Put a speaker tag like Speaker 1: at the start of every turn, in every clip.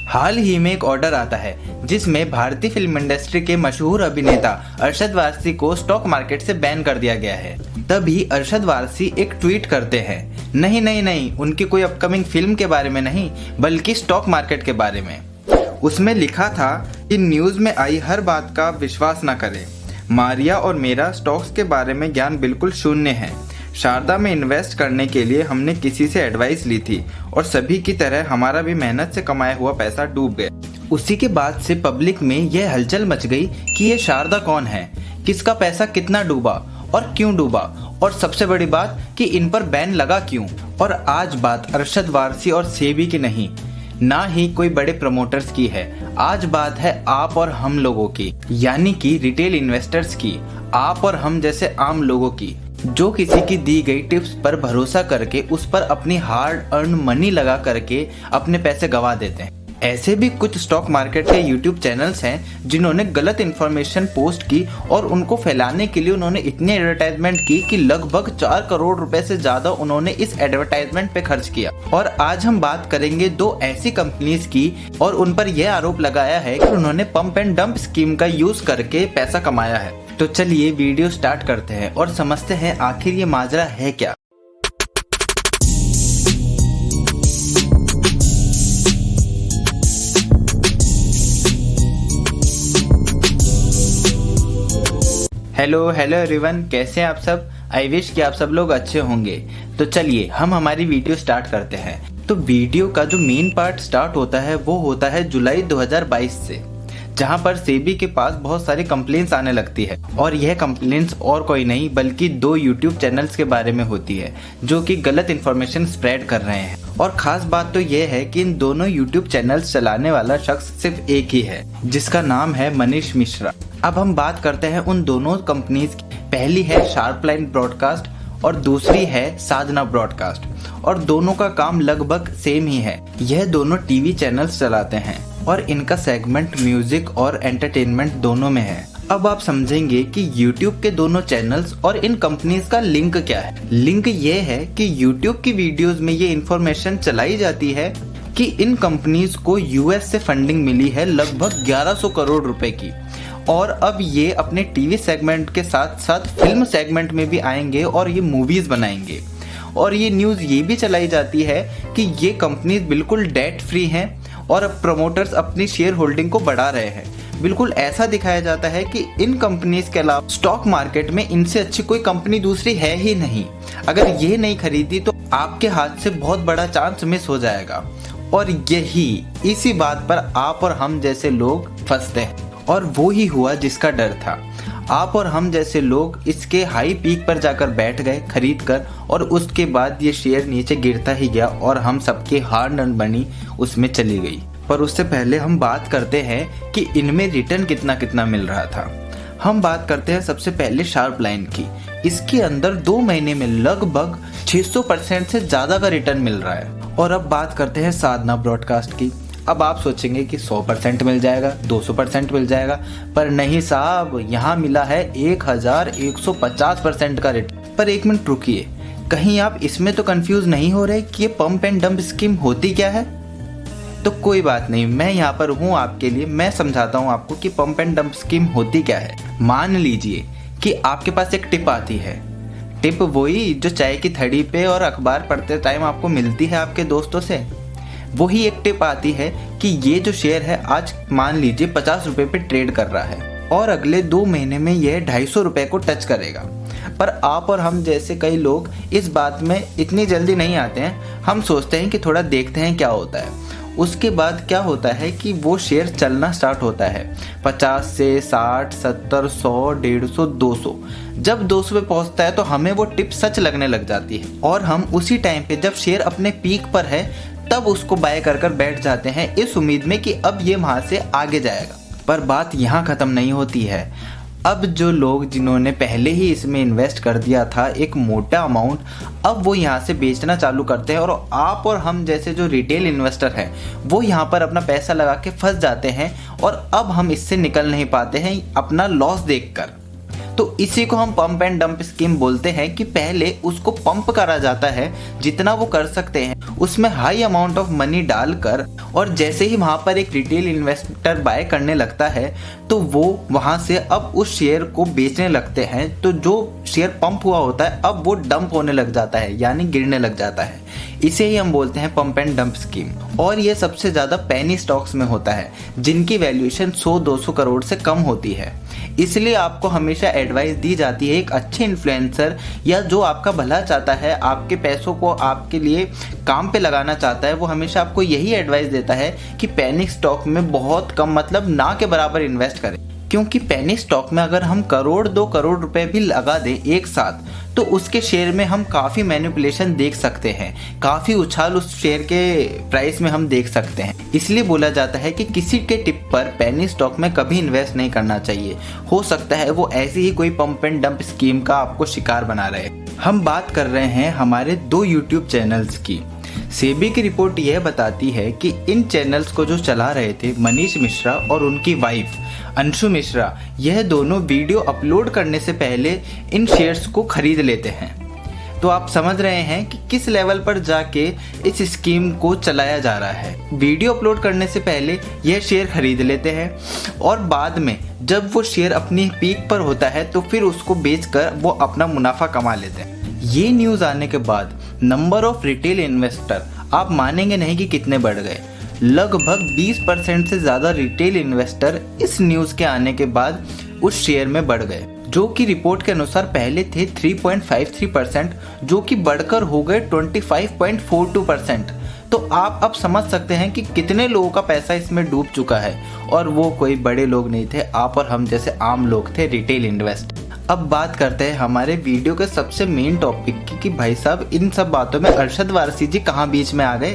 Speaker 1: हाल ही में एक ऑर्डर आता है जिसमें भारतीय फिल्म इंडस्ट्री के मशहूर अभिनेता अरशद वारसी को स्टॉक मार्केट से बैन कर दिया गया है। तभी अरशद वारसी एक ट्वीट करते हैं, नहीं, उनकी कोई अपकमिंग फिल्म के बारे में नहीं बल्कि स्टॉक मार्केट के बारे में। उसमें लिखा था कि न्यूज में आई हर बात का विश्वास न करें। मारिया और मेरा स्टॉक्स के बारे में ज्ञान बिल्कुल शून्य है। शारदा में इन्वेस्ट करने के लिए हमने किसी से एडवाइस ली थी और सभी की तरह हमारा भी मेहनत से कमाया हुआ पैसा डूब गया। उसी के बाद से पब्लिक में यह हलचल मच गई कि ये शारदा कौन है, किसका पैसा कितना डूबा और क्यों डूबा, और सबसे बड़ी बात कि इन पर बैन लगा क्यों। और आज बात अरशद वारसी और सेबी की नहीं, ना ही कोई बड़े प्रमोटर्स की है। आज बात है आप और हम लोगों की, यानी कि रिटेल इन्वेस्टर्स की, आप और हम जैसे आम लोगों की, जो किसी की दी गई टिप्स पर भरोसा करके उस पर अपनी हार्ड अर्न मनी लगा करके अपने पैसे गंवा देते हैं। ऐसे भी कुछ स्टॉक मार्केट के यूट्यूब चैनल्स हैं जिन्होंने गलत इन्फॉर्मेशन पोस्ट की और उनको फैलाने के लिए उन्होंने इतनी एडवर्टाइजमेंट की कि लगभग 4 करोड़ रुपए से ज्यादा उन्होंने इस एडवर्टाइजमेंट पे खर्च किया। और आज हम बात करेंगे 2 ऐसी कंपनीज की और उन पर यह आरोप लगाया है कि उन्होंने पंप एंड डंप स्कीम का यूज करके पैसा कमाया है। तो चलिए वीडियो स्टार्ट करते हैं और समझते हैं आखिर ये माजरा है क्या। हेलो एवरीवन, कैसे हैं आप सब। आई विश कि आप सब लोग अच्छे होंगे। तो चलिए हम हमारी वीडियो स्टार्ट करते हैं। तो वीडियो का जो मेन पार्ट स्टार्ट होता है वो होता है जुलाई 2022 से, जहां पर सेबी के पास बहुत सारी कंप्लेंट्स आने लगती है। और यह कंप्लेंट्स और कोई नहीं बल्कि 2 यूट्यूब चैनल्स के बारे में होती है जो कि गलत इन्फॉर्मेशन स्प्रेड कर रहे हैं। और खास बात तो यह है कि इन दोनों यूट्यूब चैनल्स चलाने वाला शख्स सिर्फ एक ही है, जिसका नाम है मनीष मिश्रा। अब हम बात करते हैं उन दोनों कंपनीज की। पहली है शार्प लाइन ब्रॉडकास्ट और दूसरी है साधना ब्रॉडकास्ट, और दोनों का काम लगभग सेम ही है। यह दोनों टीवी चैनल्स चलाते हैं और इनका सेगमेंट म्यूजिक और एंटरटेनमेंट दोनों में है। अब आप समझेंगे कि YouTube के दोनों चैनल्स और इन कंपनीज का लिंक क्या है। लिंक ये है कि YouTube की वीडियोस में ये इन्फॉर्मेशन चलाई जाती है कि इन कंपनीज को US से फंडिंग मिली है लगभग 1100 करोड़ रुपए की, और अब ये अपने टीवी सेगमेंट के साथ साथ फिल्म सेगमेंट में भी आएंगे और ये मूवीज बनाएंगे। और ये न्यूज़ ये भी चलाई जाती है कि ये कंपनीज बिल्कुल डेट फ्री हैं और अब प्रमोटर्स अपनी शेयर होल्डिंग को बढ़ा रहे हैं। बिल्कुल ऐसा दिखाया जाता है कि इन कंपनीज के अलावा स्टॉक मार्केट में इनसे अच्छी कोई कंपनी दूसरी है ही नहीं। अगर ये नहीं खरीदी तो आपके हाथ से बहुत बड़ा चांस मिस हो जाएगा। और इसी बात पर आप और हम जैसे लोग फंसते हैं, और वो ही हुआ जिसका डर था। आप और हम जैसे लोग इसके हाई पीक पर जाकर बैठ गए खरीद कर, और उसके बाद ये शेयर नीचे गिरता ही गया और हम सबके हार्ड अर्न मनी उसमें चली गई। पर उससे पहले हम बात करते हैं कि इनमें रिटर्न कितना कितना मिल रहा था। हम बात करते हैं सबसे पहले शार्प लाइन की। इसके अंदर 2 महीने में लगभग 600% से ज्यादा का रिटर्न मिल रहा है। और अब बात करते हैं साधना ब्रॉडकास्ट की। अब आप सोचेंगे कि 100% मिल जाएगा, 200% मिल जाएगा, पर नहीं साहब, यहाँ मिला है 1150% का रिटर्न। पर एक मिनट रुकिए, कहीं आप इसमें तो कंफ्यूज नहीं हो रहे कि ये पंप एंड डंप स्कीम होती क्या है। तो कोई बात नहीं, मैं यहाँ पर हूँ आपके लिए। मैं समझाता हूँ आपको कि पंप एंड डंप स्कीम होती क्या है। मान लीजिए कि आपके पास एक टिप आती है। टिप वही जो चाय की थड़ी पे और अखबार पढ़ते टाइम आपको मिलती है आपके दोस्तों से। वही एक टिप आती है कि ये जो शेयर है आज मान लीजिए 50 रुपए पे ट्रेड कर रहा है और अगले 2 महीने में यह 250 रुपए को टच करेगा। पर आप और हम जैसे कई लोग इस बात में इतनी जल्दी नहीं आते हैं। हम सोचते हैं कि थोड़ा देखते हैं क्या होता है। उसके बाद क्या होता है कि वो शेयर चलना स्टार्ट होता है 50 से 60, 70, 100, 150, 200। जब 200 पे पहुंचता है तो हमें वो टिप सच लगने लग जाती है, और हम उसी टाइम पे जब शेयर अपने पीक पर है तब उसको बाय कर बैठ जाते हैं इस उम्मीद में कि अब ये वहां से आगे जाएगा। पर बात यहाँ खत्म नहीं होती है। अब जो लोग जिन्होंने पहले ही इसमें इन्वेस्ट कर दिया था एक मोटा अमाउंट, अब वो यहाँ से बेचना चालू करते हैं, और आप और हम जैसे जो रिटेल इन्वेस्टर हैं वो यहाँ पर अपना पैसा लगा के फंस जाते हैं, और अब हम इससे निकल नहीं पाते हैं अपना लॉस देखकर। तो इसी को हम पंप एंड डंप स्कीम बोलते हैं कि पहले उसको पंप करा जाता है जितना वो कर सकते हैं, उसमें हाई अमाउंट ऑफ मनी डालकर, और जैसे ही वहाँ पर एक रिटेल इन्वेस्टर बाय करने लगता है तो वो वहाँ से अब उस शेयर को बेचने लगते हैं। तो जो शेयर पंप हुआ होता है अब वो डंप होने लग जाता है, यानी गिरने लग जाता है। इसे ही हम बोलते हैं पंप एंड डंप स्कीम। और ये सबसे ज़्यादा पेनी स्टॉक्स में होता है जिनकी वैल्यूएशन 100-200 करोड़ से कम होती है। इसलिए आपको हमेशा एडवाइस दी जाती है, एक अच्छे इन्फ्लुएंसर या जो आपका भला चाहता है, आपके पैसों को आपके लिए काम पे लगाना चाहता है, वो हमेशा आपको यही एडवाइस देता है कि पैनिक स्टॉक में बहुत कम, मतलब ना के बराबर इन्वेस्ट करें। क्योंकि पेनी स्टॉक में अगर हम 1-2 करोड़ रुपए भी लगा दें एक साथ तो उसके शेयर में हम काफ़ी मैनिपुलेशन देख सकते हैं, काफ़ी उछाल उस शेयर के प्राइस में हम देख सकते हैं। इसलिए बोला जाता है कि किसी के टिप पर पेनी स्टॉक में कभी इन्वेस्ट नहीं करना चाहिए। हो सकता है वो ऐसी ही कोई पंप एंड डंप स्कीम का आपको शिकार बना रहे। हम बात कर रहे हैं हमारे 2 यूट्यूब चैनल्स की। सेबी की रिपोर्ट यह बताती है कि इन चैनल्स को जो चला रहे थे मनीष मिश्रा और उनकी वाइफ अंशु मिश्रा, यह दोनों वीडियो अपलोड करने से पहले इन शेयर्स को खरीद लेते हैं। तो आप समझ रहे हैं कि किस लेवल पर जाके इस स्कीम को चलाया जा रहा है। वीडियो अपलोड करने से पहले यह शेयर खरीद लेते हैं और बाद में जब वो शेयर अपनी पीक पर होता है तो फिर उसको बेचकर वो अपना मुनाफा कमा लेते हैं। ये न्यूज़ आने के बाद नंबर ऑफ रिटेल इन्वेस्टर, आप मानेंगे नहीं कि कितने बढ़ गए। लगभग 20% से ज़्यादा रिटेल इन्वेस्टर इस न्यूज़ के आने के बाद उस शेयर में बढ़ गए, जो कि रिपोर्ट के अनुसार पहले थे 3.53%, जो कि बढ़कर हो गए 25.42%। तो आप अब समझ सकते हैं कि कितने लोगों का पैसा इसमें डूब चुका है, और वो कोई बड़े लोग नहीं थे, आप और हम जैसे आम लोग थे, रिटेल इन्वेस्टर। अब बात करते हैं हमारे वीडियो के सबसे मेन टॉपिक की कि भाई साहब इन सब बातों में अरशद वारसी जी कहाँ बीच में आ गए।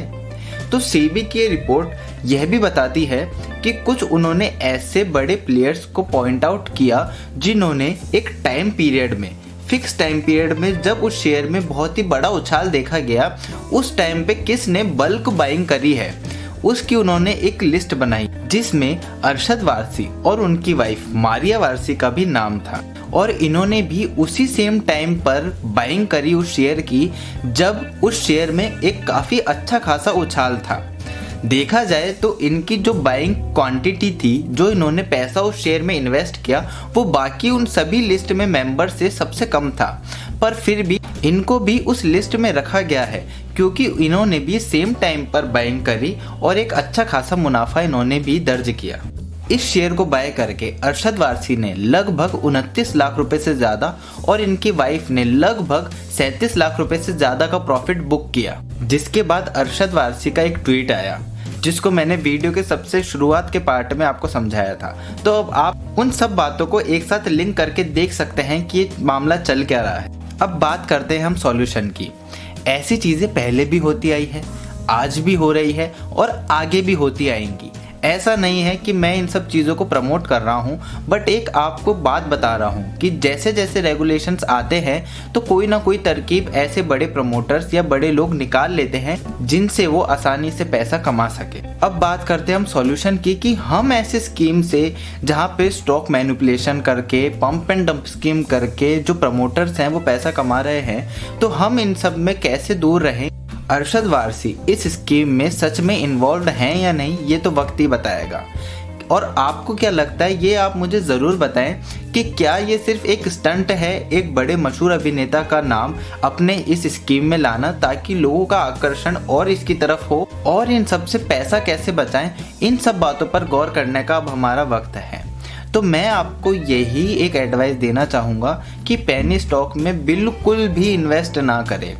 Speaker 1: तो सेबी की रिपोर्ट यह भी बताती है कि कुछ उन्होंने ऐसे बड़े प्लेयर्स को पॉइंट आउट किया जिन्होंने एक टाइम पीरियड में, फिक्स टाइम पीरियड में, जब उस शेयर में बहुत ही बड़ा उछाल देखा गया, उस टाइम पे किसने बल्क बाइंग करी है उसकी उन्होंने एक लिस्ट बनाई, जिसमें अरशद वारसी और उनकी वाइफ मारिया वारसी का भी नाम था। और इन्होंने भी उसी सेम टाइम पर बाइंग करी उस शेयर की जब उस शेयर में एक काफ़ी अच्छा खासा उछाल था। देखा जाए तो इनकी जो बाइंग क्वांटिटी थी, जो इन्होंने पैसा उस शेयर में इन्वेस्ट किया, वो बाकी उन सभी लिस्ट में मेंबर से सबसे कम था, पर फिर भी इनको भी उस लिस्ट में रखा गया है क्योंकि इन्होंने भी सेम टाइम पर बाइंग करी और एक अच्छा खासा मुनाफा इन्होंने भी दर्ज किया। इस शेयर को बाय करके अरशद वारसी ने लगभग 29 लाख रुपए से ज़्यादा और इनकी वाइफ ने लगभग 37 लाख रुपए से ज़्यादा का प्रॉफिट बुक किया। जिसके बाद अरशद वारसी का एक ट्वीट आया, जिसको मैंने वीडियो के सबसे शुरुआत के पार्ट में आपको समझाया था। तो अब आप उन सब बातों को एक साथ लिंक करके देख सकते हैं कि ये मामला चल क्या रहा है। अब बात करते हैं हम सॉल्यूशन की। ऐसी चीज़ें पहले भी होती आई है, आज भी हो रही है और आगे भी होती आएंगी। ऐसा नहीं है कि मैं इन सब चीज़ों को प्रमोट कर रहा हूँ, बट एक आपको बात बता रहा हूँ कि जैसे जैसे रेगुलेशंस आते हैं तो कोई ना कोई तरकीब ऐसे बड़े प्रमोटर्स या बड़े लोग निकाल लेते हैं जिनसे वो आसानी से पैसा कमा सके। अब बात करते हैं हम सॉल्यूशन की कि हम ऐसे स्कीम से, जहाँ पे स्टॉक मैनिपुलेशन करके, पंप एंड डंप स्कीम करके जो प्रमोटर्स हैं वो पैसा कमा रहे हैं, तो हम इन सब में कैसे दूर रहें। अरशद वारसी इस स्कीम में सच में इन्वॉल्व हैं या नहीं, ये तो वक्त ही बताएगा। और आपको क्या लगता है, ये आप मुझे ज़रूर बताएं कि क्या ये सिर्फ एक स्टंट है, एक बड़े मशहूर अभिनेता का नाम अपने इस स्कीम में लाना ताकि लोगों का आकर्षण और इसकी तरफ हो, और इन सब से पैसा कैसे बचाएं, इन सब बातों पर गौर करने का अब हमारा वक्त है। तो मैं आपको यही एक एडवाइस देना चाहूँगा कि पेनी स्टॉक में बिल्कुल भी इन्वेस्ट ना करें।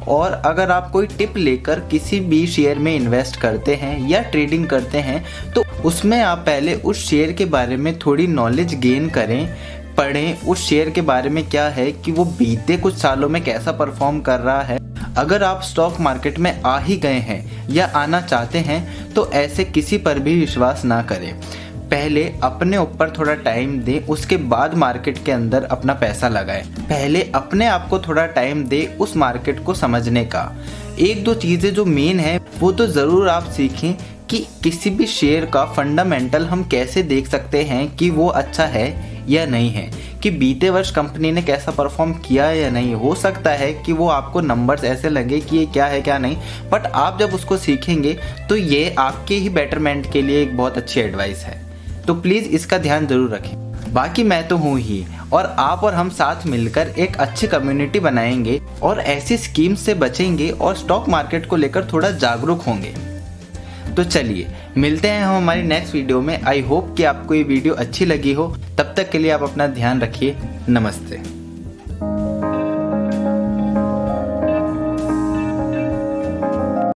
Speaker 1: और अगर आप कोई टिप लेकर किसी भी शेयर में इन्वेस्ट करते हैं या ट्रेडिंग करते हैं तो उसमें आप पहले उस शेयर के बारे में थोड़ी नॉलेज गेन करें, पढ़ें उस शेयर के बारे में क्या है कि वो बीते कुछ सालों में कैसा परफॉर्म कर रहा है। अगर आप स्टॉक मार्केट में आ ही गए हैं या आना चाहते हैं तो ऐसे किसी पर भी विश्वास ना करें। पहले अपने ऊपर थोड़ा टाइम दें, उसके बाद मार्केट के अंदर अपना पैसा लगाएं। पहले अपने आप को थोड़ा टाइम दें उस मार्केट को समझने का। एक दो चीज़ें जो मेन है वो तो ज़रूर आप सीखें कि किसी भी शेयर का फंडामेंटल हम कैसे देख सकते हैं कि वो अच्छा है। या नहीं है, कि बीते वर्ष कंपनी ने कैसा परफॉर्म किया है या नहीं। हो सकता है कि वो आपको नंबर्स ऐसे लगे कि ये क्या है क्या नहीं, बट आप जब उसको सीखेंगे तो ये आपके ही बेटरमेंट के लिए एक बहुत अच्छी एडवाइस है। तो प्लीज़ इसका ध्यान ज़रूर रखें। बाकी मैं तो हूँ ही, और आप और हम साथ मिलकर एक अच्छी कम्युनिटी बनाएंगे और ऐसी स्कीम से बचेंगे और स्टॉक मार्केट को लेकर थोड़ा जागरूक होंगे। तो चलिए मिलते हैं हम हमारी नेक्स्ट वीडियो में। आई होप कि आपको ये वीडियो अच्छी लगी हो। तब तक के लिए आप अपना ध्यान रखिए। नमस्ते।